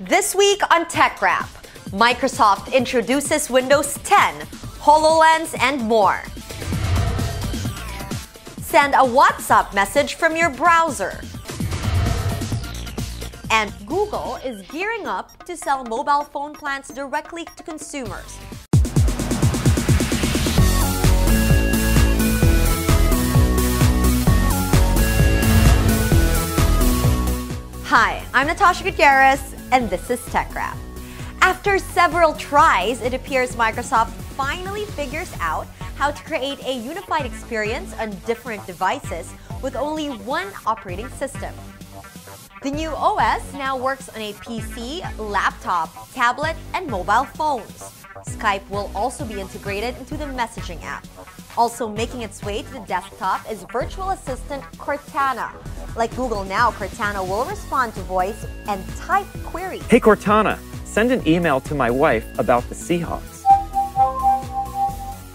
This week on TechRap, Microsoft introduces Windows 10, HoloLens, and more. Send a WhatsApp message from your browser. And Google is gearing up to sell mobile phone plans directly to consumers. Hi, I'm Natashya Gutierriez, and this is TechRap. After several tries, it appears Microsoft finally figures out how to create a unified experience on different devices with only one operating system. The new OS now works on a PC, laptop, tablet, and mobile phones. Skype will also be integrated into the messaging app. Also making its way to the desktop is virtual assistant Cortana. Like Google Now, Cortana will respond to voice and type queries. Hey Cortana, send an email to my wife about the Seahawks.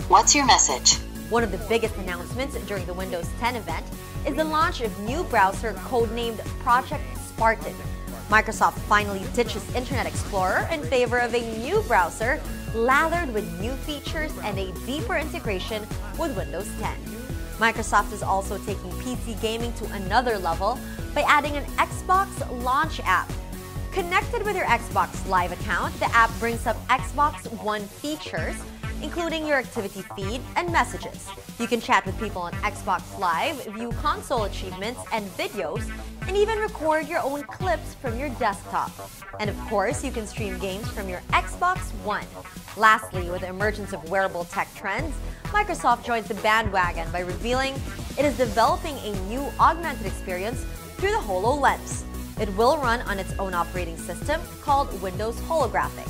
What's your message? One of the biggest announcements during the Windows 10 event is the launch of new browser codenamed Project Spartan. Microsoft finally ditches Internet Explorer in favor of a new browser lathered with new features and a deeper integration with Windows 10. Microsoft is also taking PC gaming to another level by adding an Xbox Launch app. Connected with your Xbox Live account, the app brings up Xbox One features, including your activity feed and messages. You can chat with people on Xbox Live, view console achievements and videos, and even record your own clips from your desktop. And of course, you can stream games from your Xbox One. Lastly, with the emergence of wearable tech trends, Microsoft joins the bandwagon by revealing it is developing a new augmented experience through the HoloLens. It will run on its own operating system called Windows Holographic.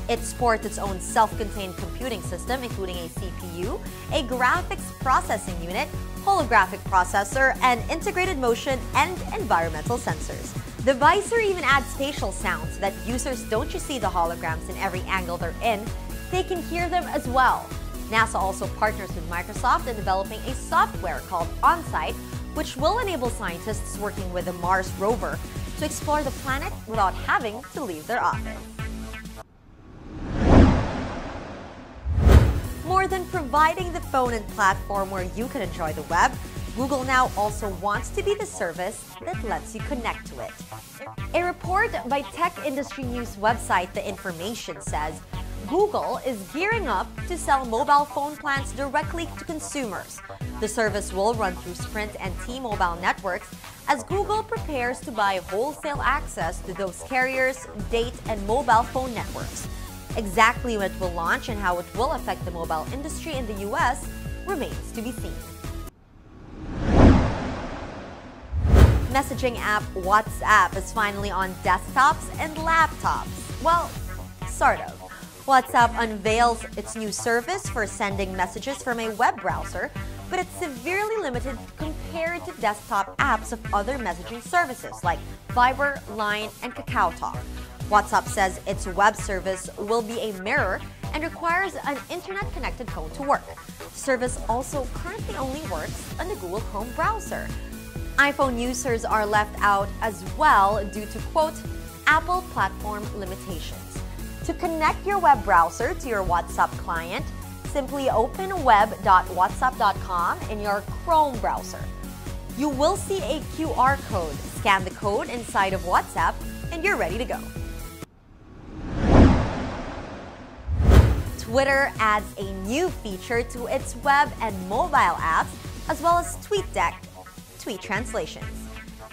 It sports its own self-contained computing system, including a CPU, a graphics processing unit, holographic processor, and integrated motion and environmental sensors. The visor even adds spatial sounds so that users don't just see the holograms in every angle they're in, they can hear them as well. NASA also partners with Microsoft in developing a software called OnSite, which will enable scientists working with the Mars rover to explore the planet without having to leave their office. More than providing the phone and platform where you can enjoy the web, Google Now also wants to be the service that lets you connect to it. A report by tech industry news website The Information says Google is gearing up to sell mobile phone plans directly to consumers. The service will run through Sprint and T-mobile networks as Google prepares to buy wholesale access to those carriers' data and mobile phone networks. Exactly when it will launch and how it will affect the mobile industry in the US remains to be seen. Messaging app WhatsApp is finally on desktops and laptops. Well, sort of. WhatsApp unveils its new service for sending messages from a web browser, but it's severely limited compared to desktop apps of other messaging services like Viber, Line, and KakaoTalk. WhatsApp says its web service will be a mirror and requires an internet-connected phone to work. The service also currently only works on the Google Chrome browser. iPhone users are left out as well due to, quote, Apple platform limitations. To connect your web browser to your WhatsApp client, simply open web.whatsapp.com in your Chrome browser. You will see a QR code. Scan the code inside of WhatsApp, and you're ready to go. Twitter adds a new feature to its web and mobile apps, as well as TweetDeck, tweet translations.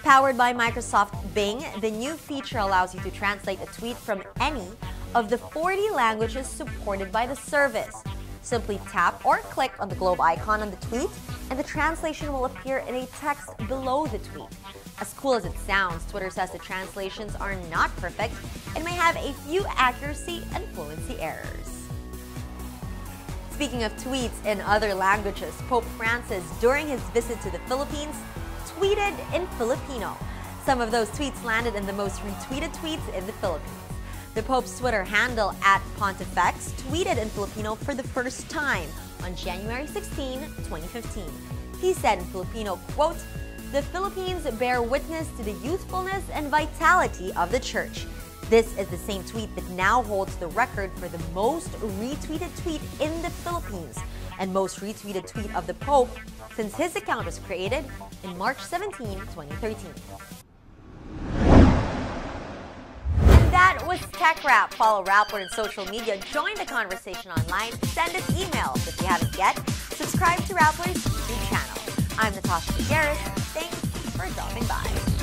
Powered by Microsoft Bing, the new feature allows you to translate a tweet from any of the 40 languages supported by the service. Simply tap or click on the globe icon on the tweet, and the translation will appear in a text below the tweet. As cool as it sounds, Twitter says the translations are not perfect and may have a few accuracy and fluency errors. Speaking of tweets in other languages, Pope Francis, during his visit to the Philippines, tweeted in Filipino. Some of those tweets landed in the most retweeted tweets in the Philippines. The Pope's Twitter handle @Pontifex tweeted in Filipino for the first time on January 16, 2015. He said in Filipino, quote, "The Philippines bear witness to the youthfulness and vitality of the Church. This is the same tweet that now holds the record for the most retweeted tweet in the Philippines and most retweeted tweet of the Pope since his account was created in March 17, 2013. And that was TechRap. Follow Rappler on social media, join the conversation online, send us emails if you haven't yet, subscribe to Rappler's YouTube channel. I'm Natashya Gutierrez. Thanks for dropping by.